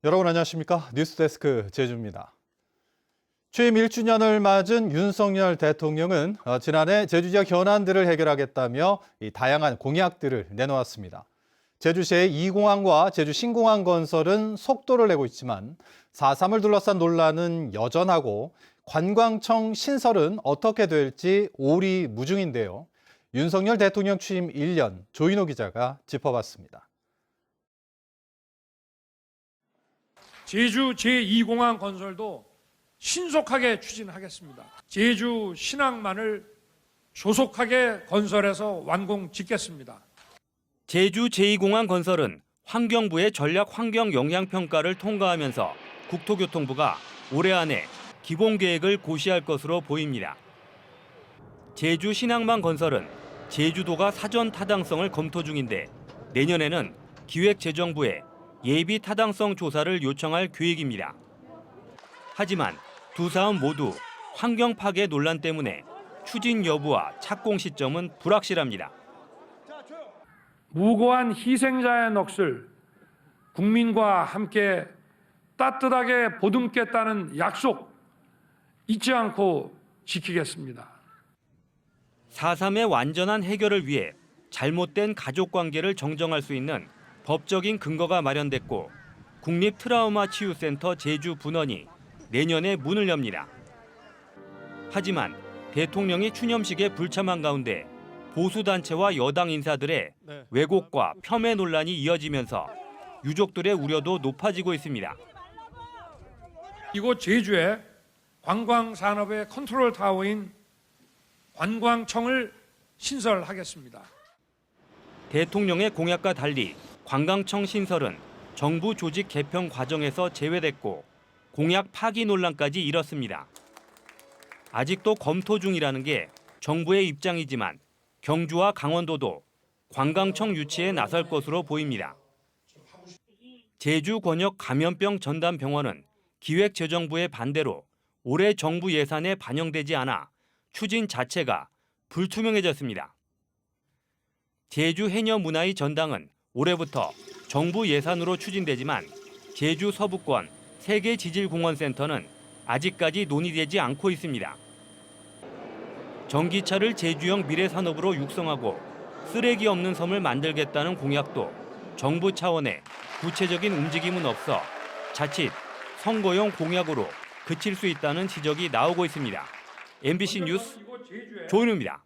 여러분 안녕하십니까? 뉴스데스크 제주입니다. 취임 1주년을 맞은 윤석열 대통령은 지난해 제주 지역 현안들을 해결하겠다며 다양한 공약들을 내놓았습니다. 제주시의 2공항과 제주 신공항 건설은 속도를 내고 있지만 4.3을 둘러싼 논란은 여전하고 관광청 신설은 어떻게 될지 오리무중인데요. 윤석열 대통령 취임 1년 조인호 기자가 짚어봤습니다. 제주 제2공항 건설도 신속하게 추진하겠습니다. 제주 신항만을 조속하게 건설해서 완공 짓겠습니다. 제주 제2공항 건설은 환경부의 전략 환경 영향 평가를 통과하면서 국토교통부가 올해 안에 기본 계획을 고시할 것으로 보입니다. 제주 신항만 건설은 제주도가 사전 타당성을 검토 중인데 내년에는 기획재정부에 예비 타당성 조사를 요청할 계획입니다. 하지만 두 사업 모두 환경 파괴 논란 때문에 추진 여부와 착공 시점은 불확실합니다. 무고한 희생자의 넋을 국민과 함께 따뜻하게 보듬겠다는 약속 잊지 않고 지키겠습니다. 4.3의 완전한 해결을 위해 잘못된 가족관계를 정정할 수 있는 법적인 근거가 마련됐고 국립트라우마 치유센터 제주 분원이 내년에 문을 엽니다. 하지만 대통령이 추념식에 불참한 가운데 보수단체와 여당 인사들의 왜곡과 폄훼 논란이 이어지면서 유족들의 우려도 높아지고 있습니다. 이곳 제주에 관광산업의 컨트롤 타워인 관광청을 신설하겠습니다. 대통령의 공약과 달리 관광청 신설은 정부 조직 개편 과정에서 제외됐고 공약 파기 논란까지 일었습니다. 아직도 검토 중이라는 게 정부의 입장이지만 경주와 강원도도 관광청 유치에 나설 것으로 보입니다. 제주권역감염병 전담병원은 기획재정부의 반대로 올해 정부 예산에 반영되지 않아 추진 자체가 불투명해졌습니다. 제주 해녀문화의 전당은 올해부터 정부 예산으로 추진되지만 제주 서부권 세계지질공원센터는 아직까지 논의되지 않고 있습니다. 전기차를 제주형 미래산업으로 육성하고 쓰레기 없는 섬을 만들겠다는 공약도 정부 차원의 구체적인 움직임은 없어 자칫 선거용 공약으로 그칠 수 있다는 지적이 나오고 있습니다. MBC 뉴스 조인호입니다.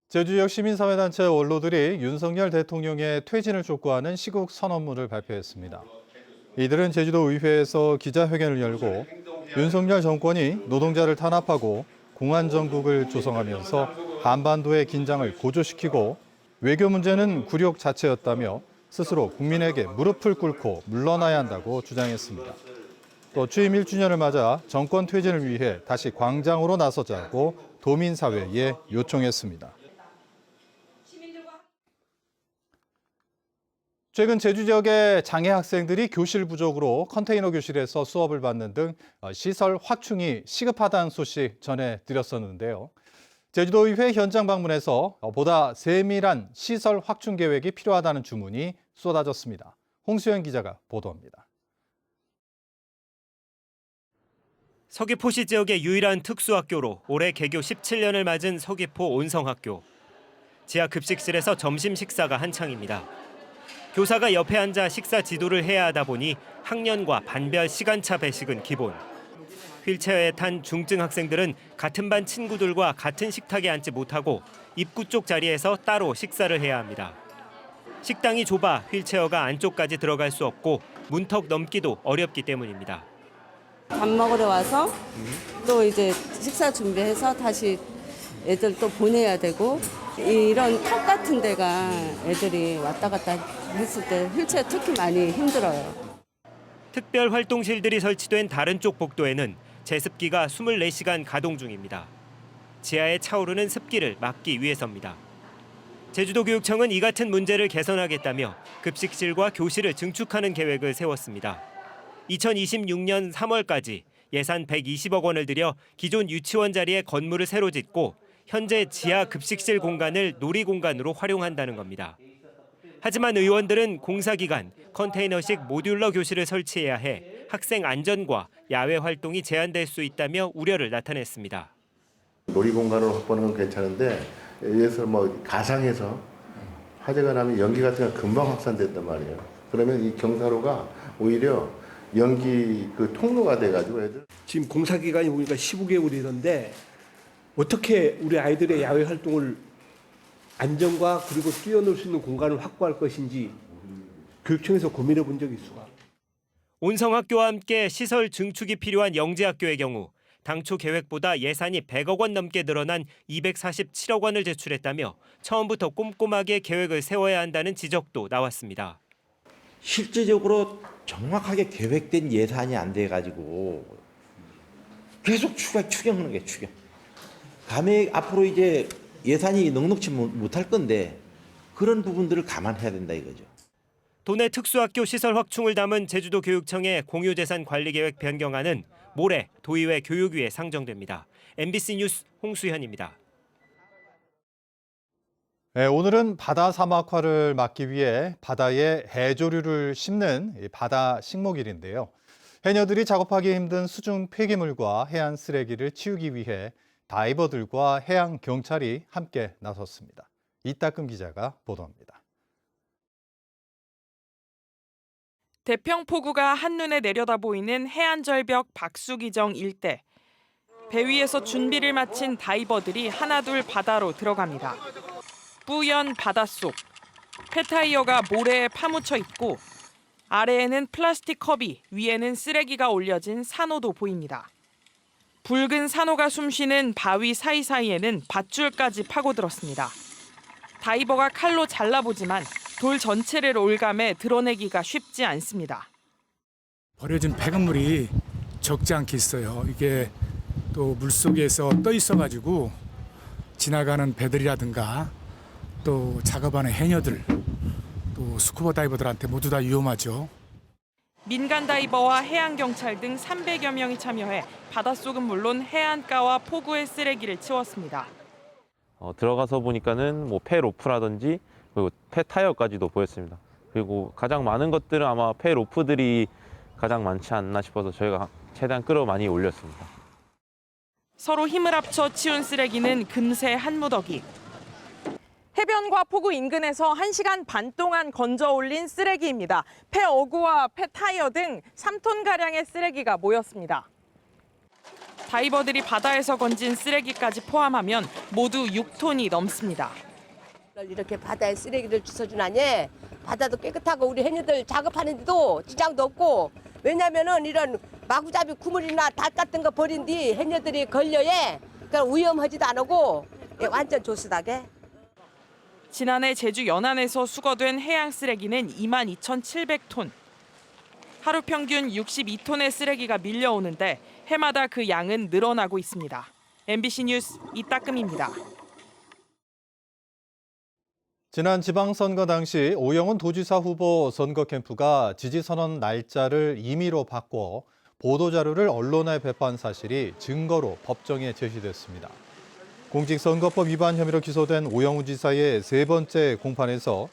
제주 지역 시민사회단체 원로들이 윤석열 대통령의 퇴진을 촉구하는 시국 선언문을 발표했습니다. 이들은 제주도 의회에서 기자회견을 열고 윤석열 정권이 노동자를 탄압하고 공안정국을 조성하면서 한반도의 긴장을 고조시키고 외교 문제는 굴욕 자체였다며 스스로 국민에게 무릎을 꿇고 물러나야 한다고 주장했습니다. 또 취임 1주년을 맞아 정권 퇴진을 위해 다시 광장으로 나서자고 도민사회에 요청했습니다. 최근 제주 지역의 장애 학생들이 교실 부족으로 컨테이너 교실에서 수업을 받는 등 시설 확충이 시급하다는 소식 전해드렸었는데요. 제주도의회 현장 방문해서 보다 세밀한 시설 확충 계획이 필요하다는 주문이 쏟아졌습니다. 홍수연 기자가 보도합니다. 서귀포시 지역의 유일한 특수학교로 올해 개교 17년을 맞은 서귀포 온성학교. 지하 급식실에서 점심 식사가 한창입니다. 교사가 옆에 앉아 식사 지도를 해야 하다 보니 학년과 반별 시간차 배식은 기본. 휠체어에 탄 중증 학생들은 같은 반 친구들과 같은 식탁에 앉지 못하고 입구 쪽 자리에서 따로 식사를 해야 합니다. 식당이 좁아 휠체어가 안쪽까지 들어갈 수 없고 문턱 넘기도 어렵기 때문입니다. 밥 먹으러 와서 또 이제 식사 준비해서 다시 애들 또 보내야 되고 이런 턱 같은 데가 애들이 왔다 갔다 했을 때 휠체어 특히 많이 힘들어요. 특별 활동실들이 설치된 다른 쪽 복도에는 제습기가 24시간 가동 중입니다. 지하에 차오르는 습기를 막기 위해서입니다. 제주도교육청은 이 같은 문제를 개선하겠다며 급식실과 교실을 증축하는 계획을 세웠습니다. 2026년 3월까지 예산 120억 원을 들여 기존 유치원 자리에 건물을 새로 짓고 현재 지하 급식실 공간을 놀이공간으로 활용한다는 겁니다. 하지만 의원들은 공사 기간 컨테이너식 모듈러 교실을 설치해야 해 학생 안전과 야외 활동이 제한될 수 있다며 우려를 나타냈습니다. 놀이 공간을 확보하는 건 괜찮은데 예를 들어서 뭐 가상에서 화재가 나면 연기 같은 게 금방 확산된단 말이에요. 그러면 이 경사로가 오히려 연기 그 통로가 돼가지고 애들 지금 공사 기간이 보니까 15개월이던데 어떻게 우리 아이들의 야외 활동을 안전과 그리고 뛰어놀 수 있는 공간을 확보할 것인지 교육청에서 고민해 본 적이 있어요. 온성학교와 함께 시설 증축이 필요한 영재학교의 경우 당초 계획보다 예산이 100억 원 넘게 늘어난 247억 원을 제출했다며 처음부터 꼼꼼하게 계획을 세워야 한다는 지적도 나왔습니다. 실질적으로 정확하게 계획된 예산이 안 돼가지고 계속 추경하는 게 추경. 감액 앞으로 이제 예산이 넉넉지 못할 건데 그런 부분들을 감안해야 된다 이거죠. 도내 특수학교 시설 확충을 담은 제주도 교육청의 공유재산 관리계획 변경안은 모레 도의회 교육위에 상정됩니다. MBC 뉴스 홍수현입니다. 네, 오늘은 바다 사막화를 막기 위해 바다에 해조류를 심는 바다 식목일인데요. 해녀들이 작업하기 힘든 수중 폐기물과 해안 쓰레기를 치우기 위해 다이버들과 해양 경찰이 함께 나섰습니다. 이따금 기자가 보도합니다. 대평포구가 한눈에 내려다 보이는 해안절벽 박수기정 일대. 배 위에서 준비를 마친 다이버들이 하나둘 바다로 들어갑니다. 뿌연 바닷속. 폐타이어가 모래에 파묻혀 있고 아래에는 플라스틱 컵이, 위에는 쓰레기가 올려진 산호도 보입니다. 붉은 산호가 숨쉬는 바위 사이사이에는 밧줄까지 파고들었습니다. 다이버가 칼로 잘라보지만 돌 전체를 올감해 드러내기가 쉽지 않습니다. 버려진 폐기물이 적지 않게 있어요. 이게 또 물속에서 떠 있어가지고 지나가는 배들이라든가 또 작업하는 해녀들, 또 스쿠버 다이버들한테 모두 다 위험하죠. 민간 다이버와 해양경찰 등 300여 명이 참여해 바닷속은 물론 해안가와 포구의 쓰레기를 치웠습니다. 들어가서 보니까는 뭐 폐 로프라든지 그리고 폐 타이어까지도 보였습니다. 그리고 가장 많은 것들은 아마 폐 로프들이 가장 많지 않나 싶어서 저희가 최대한 끌어 많이 올렸습니다. 서로 힘을 합쳐 치운 쓰레기는 금세 한 무더기. 해변과 포구 인근에서 1시간 반 동안 건져 올린 쓰레기입니다. 폐 어구와 폐 타이어 등 3톤가량의 쓰레기가 모였습니다. 다이버들이 바다에서 건진 쓰레기까지 포함하면 모두 6톤이 넘습니다. 이렇게 바다에 쓰레기를 주워주나니 바다도 깨끗하고 우리 해녀들 작업하는데도 지장도 없고, 왜냐면은 이런 마구잡이 구물이나 닭 같은 거 버린 뒤 해녀들이 걸려에 그러니까 위험하지도 않고 완전 좋수다게. 지난해 제주 연안에서 수거된 해양 쓰레기는 22,700톤. 하루 평균 62톤의 쓰레기가 밀려오는데 해마다 그 양은 늘어나고 있습니다. MBC 뉴스 이따금입니다. 지난 지방선거 당시 오영훈 도지사 후보 선거 캠프가 지지선언 날짜를 임의로 바꿔 보도자료를 언론에 배포한 사실이 증거로 법정에 제시됐습니다. 공직선거법 위반 혐의로 기소된 오영훈 지사의 세 번째 공판에서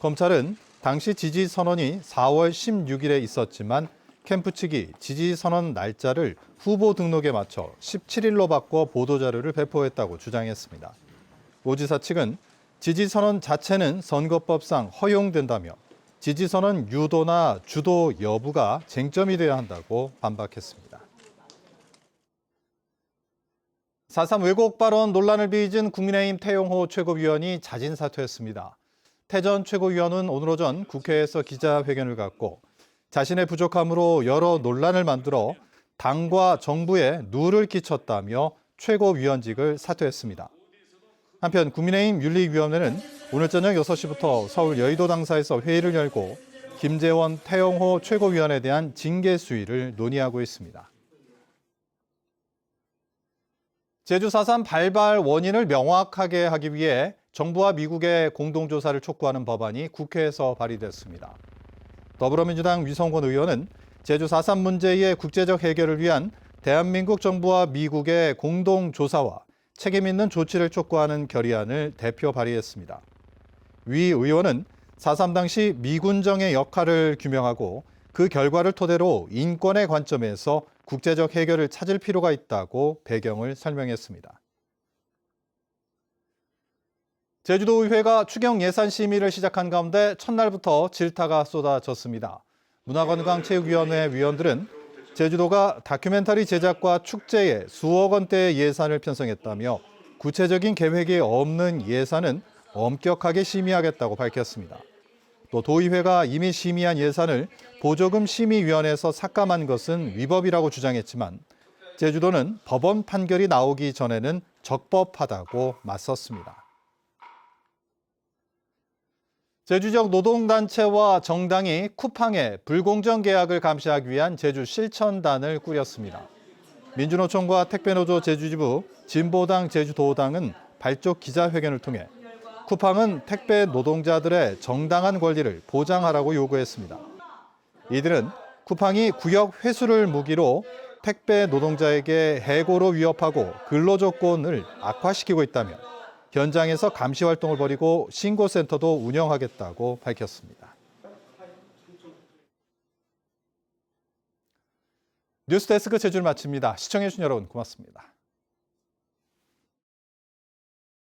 검찰은 당시 지지선언이 4월 16일에 있었지만 캠프 측이 지지선언 날짜를 후보 등록에 맞춰 17일로 바꿔 보도자료를 배포했다고 주장했습니다. 오 지사 측은 지지선언 자체는 선거법상 허용된다며 지지선언 유도나 주도 여부가 쟁점이 되어야 한다고 반박했습니다. 4.3 왜곡 발언 논란을 빚은 국민의힘 태용호 최고위원이 자진 사퇴했습니다. 태 전 최고위원은 오늘 오전 국회에서 기자회견을 갖고 자신의 부족함으로 여러 논란을 만들어 당과 정부에 누를 끼쳤다며 최고위원직을 사퇴했습니다. 한편 국민의힘 윤리위원회는 오늘 저녁 6시부터 서울 여의도 당사에서 회의를 열고 김재원 태용호 최고위원에 대한 징계 수위를 논의하고 있습니다. 제주 4.3 발발 원인을 명확하게 하기 위해 정부와 미국의 공동조사를 촉구하는 법안이 국회에서 발의됐습니다. 더불어민주당 위성권 의원은 제주 4.3 문제의 국제적 해결을 위한 대한민국 정부와 미국의 공동조사와 책임 있는 조치를 촉구하는 결의안을 대표 발의했습니다. 위 의원은 4.3 당시 미군정의 역할을 규명하고 그 결과를 토대로 인권의 관점에서 국제적 해결을 찾을 필요가 있다고 배경을 설명했습니다. 제주도의회가 추경 예산 심의를 시작한 가운데 첫날부터 질타가 쏟아졌습니다. 문화관광체육위원회 위원들은 제주도가 다큐멘터리 제작과 축제에 수억 원대의 예산을 편성했다며 구체적인 계획이 없는 예산은 엄격하게 심의하겠다고 밝혔습니다. 또 도의회가 이미 심의한 예산을 보조금 심의위원회에서 삭감한 것은 위법이라고 주장했지만 제주도는 법원 판결이 나오기 전에는 적법하다고 맞섰습니다. 제주적 노동단체와 정당이 쿠팡의 불공정 계약을 감시하기 위한 제주 실천단을 꾸렸습니다. 민주노총과 택배노조 제주지부, 진보당 제주도당은 발족 기자회견을 통해 쿠팡은 택배 노동자들의 정당한 권리를 보장하라고 요구했습니다. 이들은 쿠팡이 구역 회수를 무기로 택배 노동자에게 해고로 위협하고 근로조건을 악화시키고 있다며 현장에서 감시 활동을 벌이고 신고센터도 운영하겠다고 밝혔습니다. 뉴스데스크 제주를 마칩니다. 시청해주신 여러분 고맙습니다.